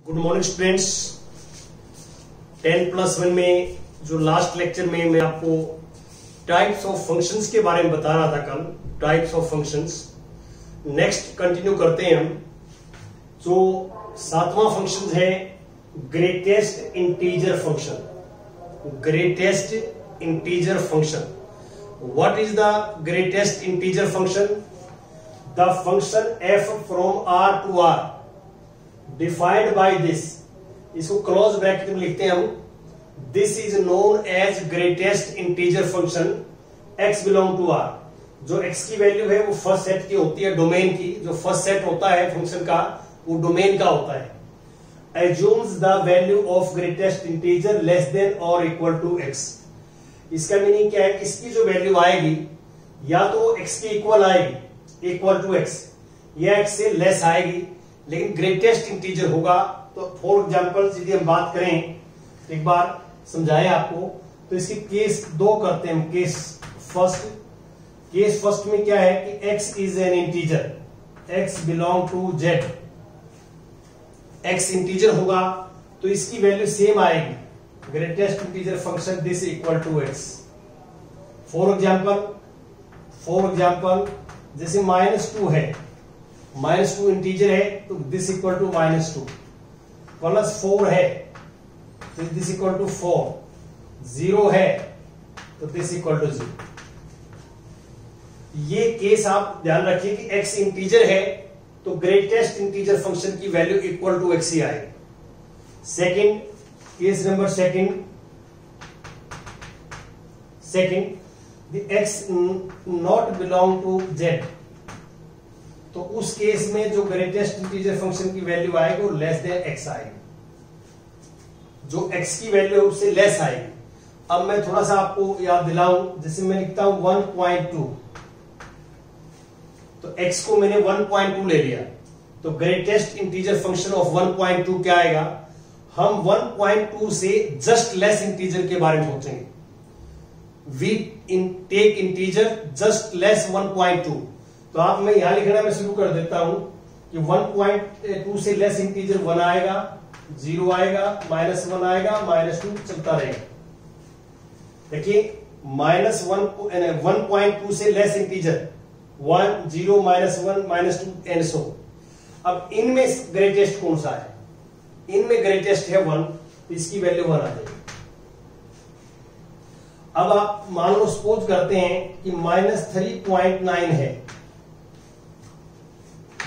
Good morning students. 10+1 में जो last lecture में मैं आपको टाइप्स ऑफ फंक्शंस के बारे में बता रहा था कल, types of functions. Next continue करते हैं हम। जो 7वां फंक्शन है greatest integer function. Greatest integer function, what is the greatest integer function? The function f from r to r defined by this, इसको क्लोज ब्रैकेट में लिखते हैं हम। This is known as greatest integer function x belong to r। जो x की value है वो first set की होती है, डोमेन की। जो फर्स्ट सेट होता है फंक्शन का वो डोमेन का होता है। Assumes the value of greatest integer less than और इक्वल टू x। इसका मीनिंग क्या है? इसकी जो वैल्यू आएगी या तो x के इक्वल आएगी, इक्वल टू x, या x से लेस आएगी, लेकिन ग्रेटेस्ट इंटीजर होगा। तो फॉर एग्जांपल यदि हम बात करें, एक बार समझाएं आपको, तो इसकी केस 2 करते हैं हम। केस फर्स्ट में क्या है कि x is an integer, x belong to z। x integer होगा तो इसकी वैल्यू सेम आएगी, greatest integer function this equal to x। For example जैसे -2 है, -2 इंटीजर है तो दिस इक्वल टू -2। +4 है तो दिस इक्वल टू 4। 0 है तो दिस इक्वल टू 0। ये केस आप ध्यान रखिए कि x इंटीजर है तो ग्रेटेस्ट इंटीजर फंक्शन की वैल्यू इक्वल टू x ही आएगी। Second case number second, the x not belong to z, तो उस केस में जो ग्रेटेस्ट इंटीजर फंक्शन की वैल्यू आएगी वो लेस देन x आएगी। जो x की वैल्यू है उससे लेस आएगी। अब मैं थोड़ा सा आपको याद दिलाऊं, जैसे मैं लिखता हूं 1.2, तो x को मैंने 1.2 ले लिया, तो ग्रेटेस्ट इंटीजर फंक्शन ऑफ 1.2 क्या आएगा? हम 1.2 से जस्ट लेस इंटीजर के बारे में सोचेंगे। We take integer just less 1.2। तो आप मैं यहां लिखना मैं शुरू कर देता हूं कि 1.2 से लेस इंटीजर 1 आएगा, 0 आएगा, -1 आएगा, -2 चलता रहेगा। देखिए -1.2 से लेस इंटीजर 1, 0, -1, -2 एंड सो। अब इनमें ग्रेटेस्ट कौन सा है? इनमें ग्रेटेस्ट है 1, तो इसकी वैल्यू 1 आ जाएगी। अब आप मान लो सपोज करते हैं कि -3.9 है,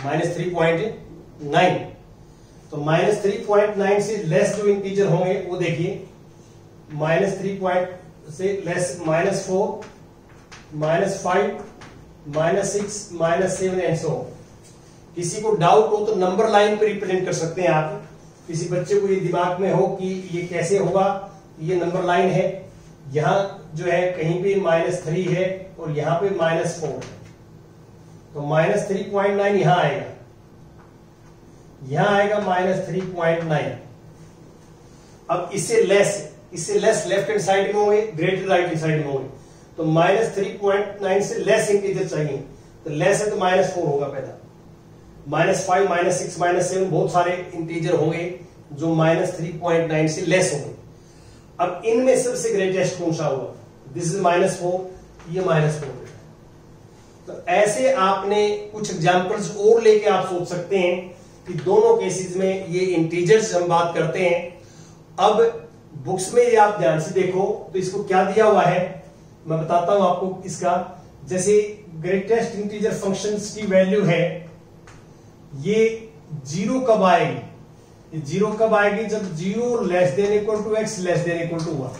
-3.9, तो -3.9 से लेस जो इंटीजर होंगे वो देखिए, -3 से लेस -4, -5, -6, -7 एंड सो। किसी को डाउट हो तो नंबर लाइन पे रिप्रेजेंट कर सकते हैं आप। किसी बच्चे को ये दिमाग में हो कि ये कैसे होगा, ये नंबर लाइन है, यहां जो है कहीं पे -3 है और यहां पे -4 है, तो -3.9 यहां आएगा, यहां आएगा -3.9। अब इससे लेस लेफ्ट हैंड साइड में होंगे, ग्रेटर राइट हैंड साइड में होंगे, तो -3.9 से लेस इंटीजर चाहिए, तो लेस है तो -4 होगा पैदा। -5, -6, -7 बहुत सारे इंटीजर होंगे जो -3.9 से लेस होंगे। अब इनमें सबसे ग्रेटेस्ट कौन सा होगा? दिस इज -4, ये -4 है। तो ऐसे आपने कुछ एग्जांपल्स और लेके आप सोच सकते हैं कि दोनों केसेस में ये इंटीजर्स हम बात करते हैं। अब बुक्स में ये आप ध्यान से देखो तो इसको क्या दिया हुआ है मैं बताता हूं आपको इसका। जैसे ग्रेटेस्ट इंटीजर फंक्शंस की वैल्यू है, ये 0 कब आएगी? ये 0 कब आएगी? जब 0 less than equal to x less than equal to 1।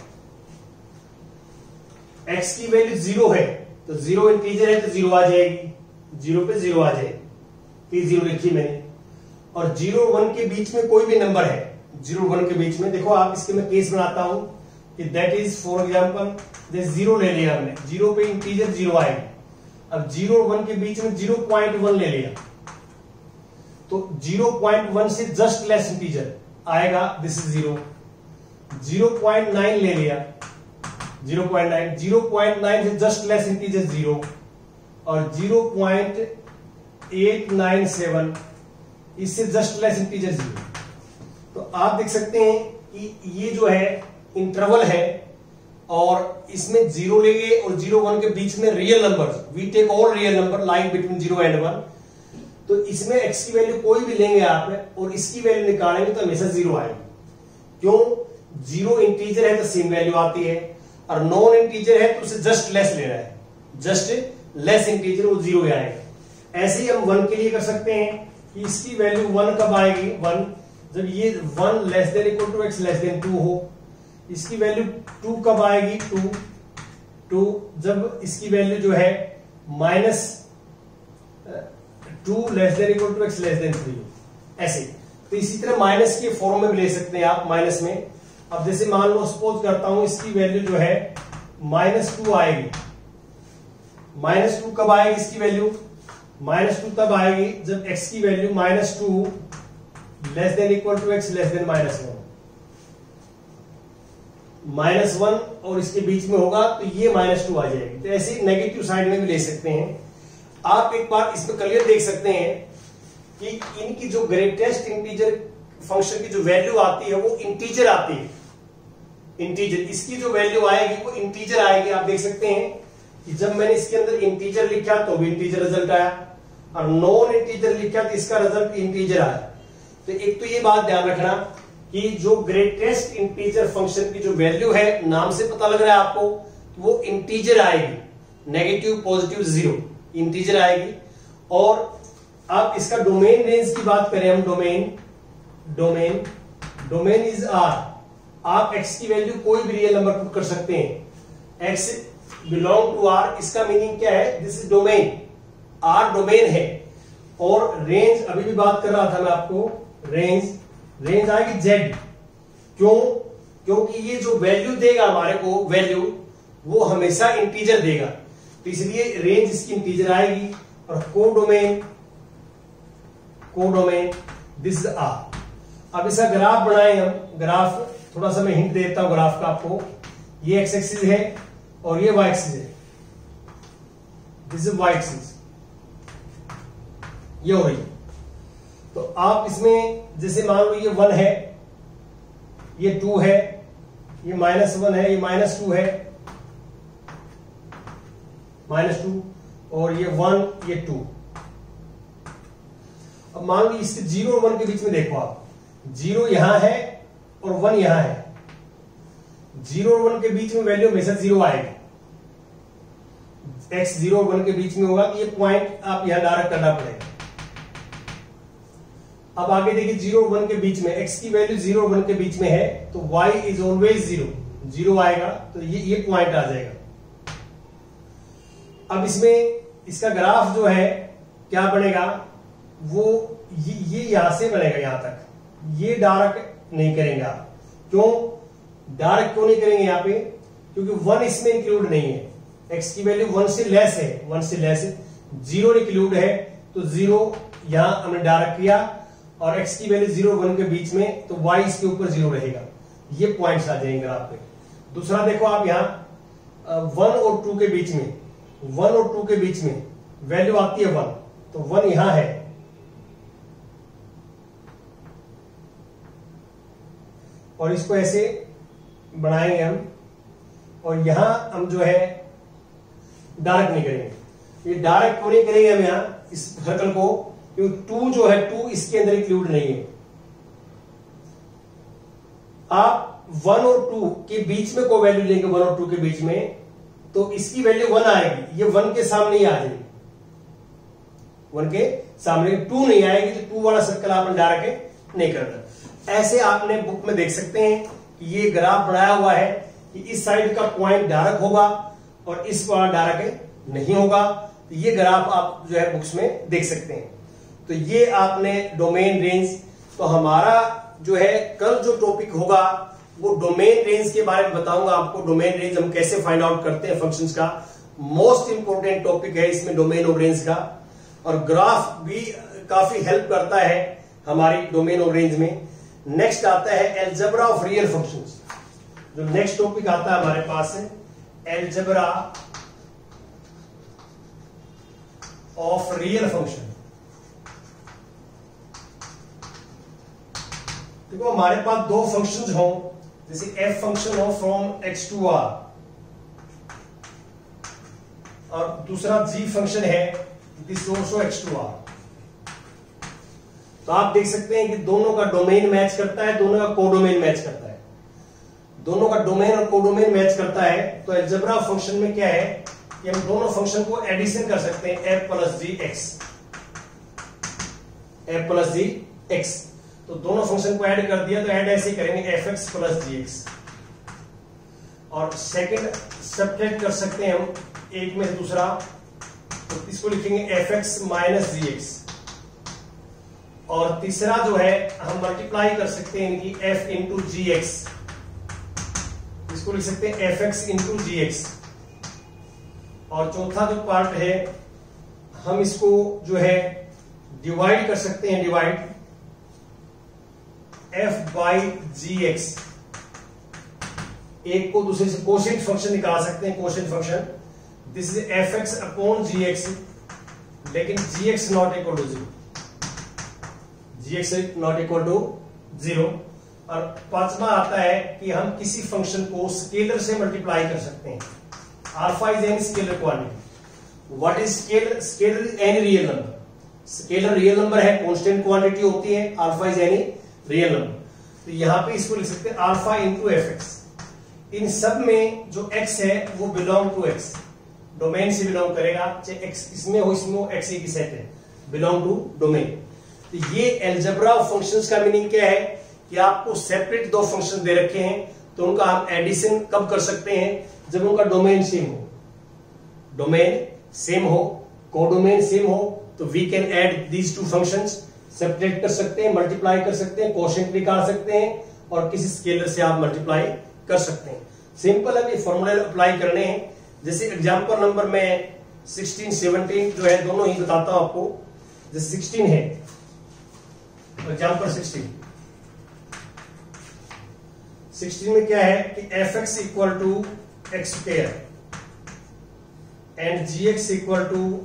x की वैल्यू 0 है तो 0 इंटीजर है तो 0 आ जाएगी, 0 पे 0 आ जाएगी, तो 0 लिखी मैंने। और 0 1 के बीच में कोई भी नंबर है, 0 1 के बीच में देखो आप, इसके मैं केस बनाता हूं कि दैट इज फॉर एग्जांपल जैसे 0 ले लिया हमने, 0 पे इंटीजर 0 आएगी। अब 0 1 के बीच में 0.1 ले लिया, तो 0.1 से जस्ट लेस इंटीजर आएगा, दिस इज 0। 0.9 ले लिया, 0.9 से जस्ट लेस इंटीजर 0, और 0.897 इससे जस्ट लेस इंटीजर 0। तो आप देख सकते हैं कि ये जो है इंटरवल है और इसमें 0 लेंगे और 0 1 के बीच में real number, we take all real number like between 0 and 1। तो इसमें x की वैल्यू कोई भी लेंगे आप और इसकी वैल्यू निकालेंगे तो हमेशा 0 आएगी। क्यों? 0 इंटीजर है तो सेम वैल्यू आती है, और नॉन इंटीजर है तो उसे जस्ट लेस लेना है, जस्ट लेस इंटीजर, वो 0 आएगा। ऐसे ही हम 1 के लिए कर सकते हैं कि इसकी वैल्यू 1 कब आएगी? 1 जब ये 1 less than equal to x less than 2 हो। इसकी वैल्यू 2 कब आएगी? 2 जब इसकी वैल्यू जो है -2 less than equal to x less than 3। ऐसे तो इसी तरह माइनस के फॉर्म में भी ले सकते हैं आप माइनस में। अब जैसे मान लो सपोज करता हूं इसकी वैल्यू जो है -2 आएगी। -2 कब आएगी इसकी वैल्यू? -2 तब आएगी जब x की value -2 less than equal to x less than -1। -1 और इसके बीच में होगा तो ये -2 आ जाएगी। तो ऐसे नेगेटिव साइड में भी ले सकते हैं आप। एक बार इसमें क्लियर देख सकते हैं कि इनकी जो ग्रेटेस्ट इंटीजर फंक्शन की जो वैल्यू आती है वो इंटीजर आती है। इंटीजर इसकी जो वैल्यू आएगी वो इंटीजर आएगी। आप देख सकते हैं कि जब मैंने इसके अंदर इंटीजर लिखा तो भी इंटीजर रिजल्ट आया, और नॉन इंटीजर लिखा तो इसका रिजल्ट इंटीजर आया। तो एक तो ये बात ध्यान रखना कि जो ग्रेटेस्ट इंटीजर फंक्शन की जो वैल्यू है, नाम से पता लग रहा है आपको, वो इंटीजर आएगी, नेगेटिव पॉजिटिव 0 इंटीजर आएगी। और अब इसका डोमेन रेंज की बात करें हम, डोमेन इज आर। आप x की वैल्यू कोई भी रियल नंबर पुट कर सकते हैं, x बिलोंग टू r। इसका मीनिंग क्या है? This is domain, r domain है। और रेंज अभी भी बात कर रहा था मैं आपको, रेंज आएगी z। क्यों? क्योंकि ये जो वैल्यू देगा हमारे को, वैल्यू वो हमेशा इंटीजर देगा, तो इसलिए रेंज इसकी इंटीजर आएगी। और कोडोमेन दिस इज आर। अब इसका ग्राफ बनाएं हम। ग्राफ थोड़ा सा मैं हिंट देता हूं ग्राफ का आपको। ये एक्स एक्सिस है और ये वाई एक्सिस है, दिस इज वाई एक्सिस, ये हो रही है। तो आप इसमें जैसे मान लो ये 1 है, ये 2 है, ये -1 है, ये -2 है, -2, और ये 1, ये 2। अब मान लो इसके 0 और 1 के बीच में देखो आप, 0 यहां है और 1 यहां है। 0 और 1 के बीच में वैल्यू हमेशा 0 आएगी। x 0 और 1 के बीच में होगा, ये पॉइंट आप यहां डायरेक्ट करना पड़ेगा। अब आगे देखिए 0 और 1 के बीच में x की वैल्यू 0 और 1 के बीच में है तो y इज ऑलवेज 0 आएगा, तो ये पॉइंट आ जाएगा। अब इसमें इसका ग्राफ जो है क्या बनेगा, वो ये यहां से बनेगा यहां तक, ये डायरेक्ट नहीं करेंगे आप। क्यों डायरेक्ट क्यों नहीं करेंगे यहां पे? क्योंकि 1 इसमें इंक्लूड नहीं है, x की वैल्यू 1 से लेस है, 1 से लेस है, 0 इंक्लूड है, तो 0 यहां हमने डायरेक्ट किया, और x की वैल्यू 0 और 1 के बीच में, तो y इसके ऊपर 0 रहेगा। ये पॉइंट्स आ जाएंगे ग्राफ पे। दूसरा देखो आप यहां 1 और 2 के बीच में, 1 और 2 के बीच में वैल्यू आती है 1, तो 1 यहां है, और इसको ऐसे बनाएंगे हम, और यहां हम जो है डायरेक्ट नहीं करेंगे। ये डायरेक्ट क्यों नहीं करेंगे हम यहां इस सर्कल को? क्योंकि 2 जो है 2 इसके अंदर इंक्लूड नहीं है। आप 1 और 2 के बीच में कोई वैल्यू लेंगे, 1 और 2 के बीच में, तो इसकी वैल्यू 1 आएगी, ये 1 के सामने ही आ जाएगी, 1 के सामने 2 नहीं आएगी, तो 2 वाला सर्कल आपने डायरेक्ट नहीं करना। ऐसे आपने बुक में देख सकते हैं कि ये ग्राफ बनाया हुआ है कि इस साइड का पॉइंट डायरेक्ट होगा और इस वाला डायरेक्ट नहीं होगा। तो ये ग्राफ आप जो है बुक्स में देख सकते हैं। तो ये आपने डोमेन रेंज। तो हमारा जो है कल जो टॉपिक होगा वो डोमेन रेंज के बारे में बताऊंगा आपको। डोमेन रेंज हम कैसे फाइंड आउट करते हैं फंक्शंस का, मोस्ट इंपोर्टेंट टॉपिक है इसमें डोमेन और रेंज का। और ग्राफ भी काफी हेल्प करता है हमारी डोमेन और रेंज में। नेक्स्ट आता है एल्जेब्रा ऑफ रियल फंक्शंस। जो नेक्स्ट टॉपिक आता है हमारे पास है एल्जेब्रा ऑफ रियल फंक्शन। देखो हमारे पास दो फंक्शंस हों, जैसे f फंक्शन हो फ्रॉम x टू r और दूसरा g फंक्शन है this also x to r। तो आप देख सकते हैं कि दोनों का डोमेन मैच करता है, दोनों का कोडोमेन मैच करता है। दोनों का डोमेन और कोडोमेन मैच करता है तो अलजेब्रा फंक्शन में क्या है कि हम दोनों फंक्शन को एडिशन कर सकते हैं f प्लस जी एक्स। तो दोनों फंक्शन को ऐड कर दिया तो ऐड ऐसे करेंगे fx प्लस जी एक्स, और सेकंड सब्ट्रैक्ट कर सकते हैं हम एक में से दूसरा, तो इसको लिखेंगे fx माइनस जी एक्स, और तीसरा जो है हम मल्टीप्लाई कर सकते हैं इनकी f इंटू जी एक्स, इसको लिख सकते हैं fx इंटू जी एक्स, और चौथा जो पार्ट है हम इसको जो है डिवाइड कर सकते हैं, divide f by G X, एक को दूसरे से कोशेंट फंक्शन निकाल सकते हैं, quotient function this is fx upon G X, लेकिन G X not equal to zero, G X not equal to zero. और पांचवा आता है कि हम किसी फंक्शन को स्केलर से मल्टीप्लाई कर सकते हैं। Alpha is any scalar quantity. What is scalar? Scalar is any real number. Scalar real number है, कांस्टेंट क्वांटिटी होती है, alpha is any real number. तो यहां पे इसको लिख सकते हैं अल्फा इंटू एफ एक्स। इन सब में जो x है वो बिलोंग टू x, डोमेन से बिलोंग करेगा, चाहे x इसमें हो इसमें हो, x की सेट है, बिलोंग टू डोमेन। तो ये अलजेब्रा फंक्शंस का मीनिंग क्या है कि आपको सेपरेट दो फंक्शन दे रखे हैं तो उनका हम एडिशन कब कर सकते हैं? जब उनका डोमेन सेम हो, डोमेन सेम हो, कोडोमेन सेम हो, तो we can add these two functions, separate कर सकते हैं, मल्टीप्लाई कर सकते हैं, कोशेंट निकाल सकते हैं, और किसी स्केलर से आप मल्टीप्लाई कर सकते हैं। सिंपल है, फॉर्मूले अप्लाई करने हैं। जैसे एग्जांपल नंबर में 16, 17 जो है दोनों ही बताता हूं आपको। जैसे 16 है, एग्जांपल 16 में क्या है कि f x equal to x square and g x equal to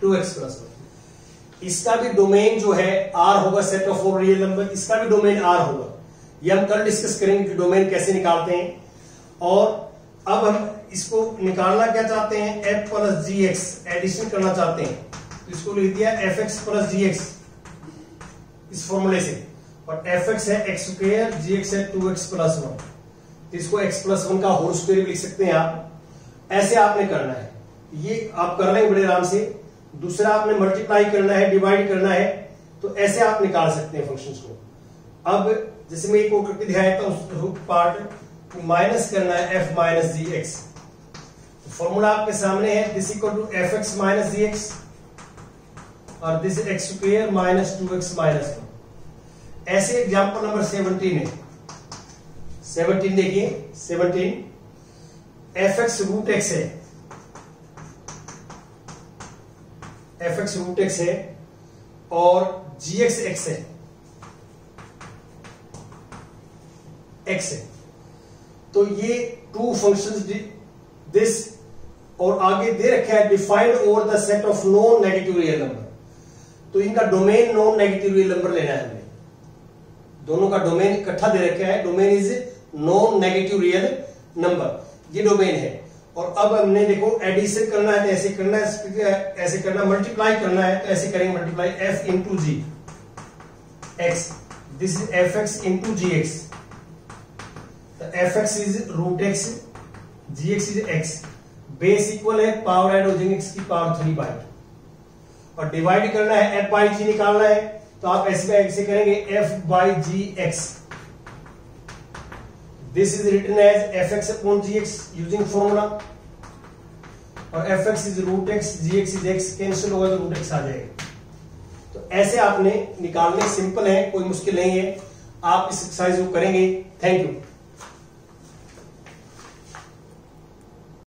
2x plus 1। इसका भी डोमेन जो है R होगा, set of four real number, इसका भी डोमेन R होगा। ये हम कल डिस्कस करेंगे कि डोमेन कैसे निकालते हैं। और अब हम इसको निकालना क्या चाहते हैं? f प्लस जी एक्स, एडिशन करना चाहते हैं, तो इसको लिख दिया एफ एक्स प्लस जी एक्स इस फॉर्मूले से, और एफ एक्स है एक्स स्क्वायर, जी एक्स है 2x प्लस 1, तो इसको x प्लस 1 का होल स्क्वायर भी लिख सकते हैं आप। ऐसे आपने करना है, ये आप कर रहे हैं बड़े आराम से। दूसरा आपने मल्टीप्लाई करना है, डिवाइड करना है, तो ऐसे आप निकाल सकते हैं फंक्शंस को। अब जैसे मैं एक और करके दिखाया था पार्ट, माइनस करना है f minus G X, formula आपके सामने है, this equal to F X minus G X, और this X square minus 2x minus 1। ऐसे एग्जांपल नंबर 17 है। 17 देखिए, 17 एफ एक्स रूट एक्स है, एफ एक्स रूट एक्स है, और जी एक्स एक्स है, एक्स है। तो ये टू फंक्शंस दिस, और आगे दे रखा है defined over the set of non negative real number. तो इनका domain non negative real number लेना है हमें। दोनों का डोमेन इकट्ठा दे रखा है, domain is non negative real number, ये डोमेन है। और अब हमने देखो एडिशन करना है तो ऐसे करना है, ऐसे करना, मल्टीप्लाई करना है तो ऐसे करेंगे, multiply f into g x, this is f x into g x, f x is root x, ji x is x, base equal है, पावर ऐड हो जाएंगे x की पावर 3 बाई, और डिवाइड करना है, f बाई जी निकालना है, तो आप ऐसे करेंगे f by G x, this is written as F X upon G X using formula, और F x is root x, ji x is X, cancel होगा तो रूट एक्स आ जाएगा। तो ऐसे आपने निकालने, सिंपल है, कोई मुश्किल नहीं है। आप इस एक्सरसाइज को करेंगे। Thank you.